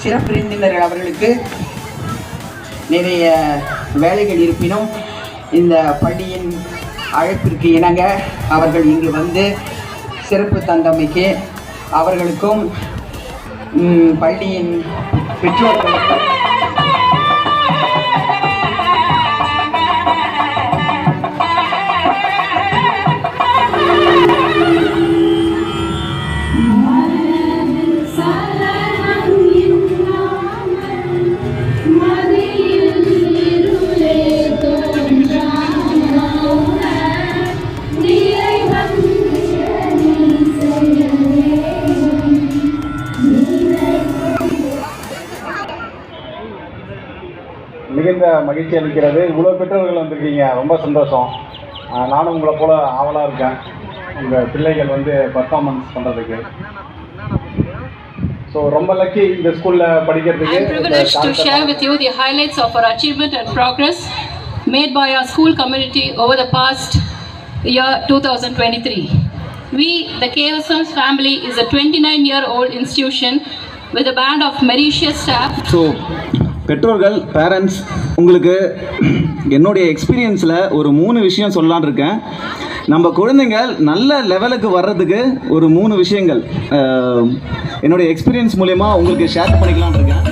சிறப்பு விருந்தினர்கள் அவர்களுக்கு நிறைய வேலைகள் இருப்பினும் இந்த பள்ளியின் அழைப்பிற்கு இணங்க அவர்கள் இங்கு வந்து சிறப்பு தந்தமைக்கு அவர்களுக்கும் பள்ளியின் பெற்றோர்களுக்கும் மிகுந்த மகிழ்ச்சி அளிக்கிறது. இவ்வளோ பெற்றோர்கள் வந்திருக்கீங்க, ரொம்ப சந்தோஷம். நானும் உங்களை போல் ஆவலாக இருக்கேன் உங்கள் பிள்ளைகள் வந்து பர்ஃபார்மன்ஸ் பண்ணுறதுக்கு. ஸோ ரொம்ப லக்கி இந்த ஸ்கூலில் படிக்கிறதுக்கு. I'm privileged to share with you the highlights of our achievement and progress made by our school community over the past year 2023. We, the KSM's family, is a 29-year-old institution with a band of meritorious staff. So, பெற்றோர்கள், parents, உங்களுக்கு என்னுடைய எக்ஸ்பீரியன்ஸில் ஒரு 3 விஷயம் சொல்லலான்னு இருக்கேன். நம்ம குழந்தைங்க நல்ல லெவலுக்கு வர்றதுக்கு ஒரு 3 விஷயங்கள் என்னுடைய எக்ஸ்பீரியன்ஸ் மூலமா உங்களுக்கு ஷேர் பண்ணிக்கலான்னு இருக்கேன்.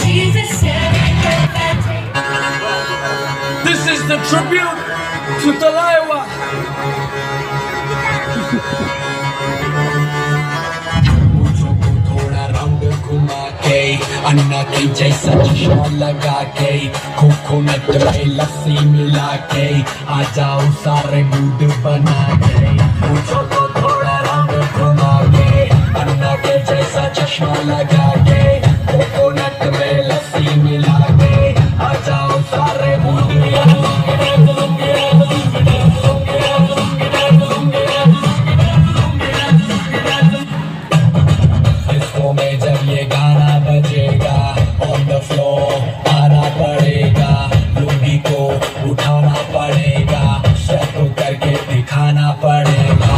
Jesus. is a tribute to Talaiwa. अन्ना के जैसा चश्मा लगा के कोकोनट में लस्सी मिला के आ जाओ सारे मूड बना के पूछो तो थोड़ा रंग घुमा के अन्ना के जैसा चश्मा लगा के कोकोनट में लस्सी मिला के आ जाओ सारे मूड डिस्को में जब ये गाना बजेगा ऑन द फ्लोर आना पड़ेगा लुंगी को उठाना पड़ेगा स्टेप करके दिखाना पड़ेगा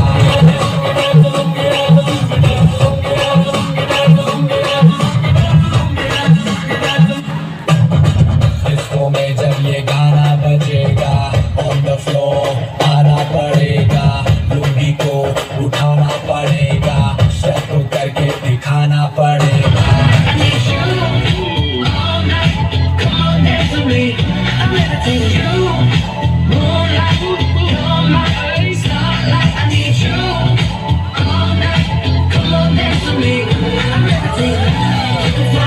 डिस्को में जब ये गाना बजेगा ऑन द फ्लोर आना पड़ेगा लुंगी को उठाना पड़ेगा स्टेप करके दिखाना पड़ेगा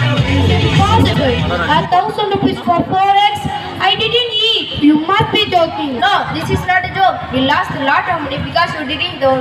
Impossible. 1,000 rupees for 4x. I didn't eat. You must be joking. No, this is not a joke. We lost a lot of money because you didn't do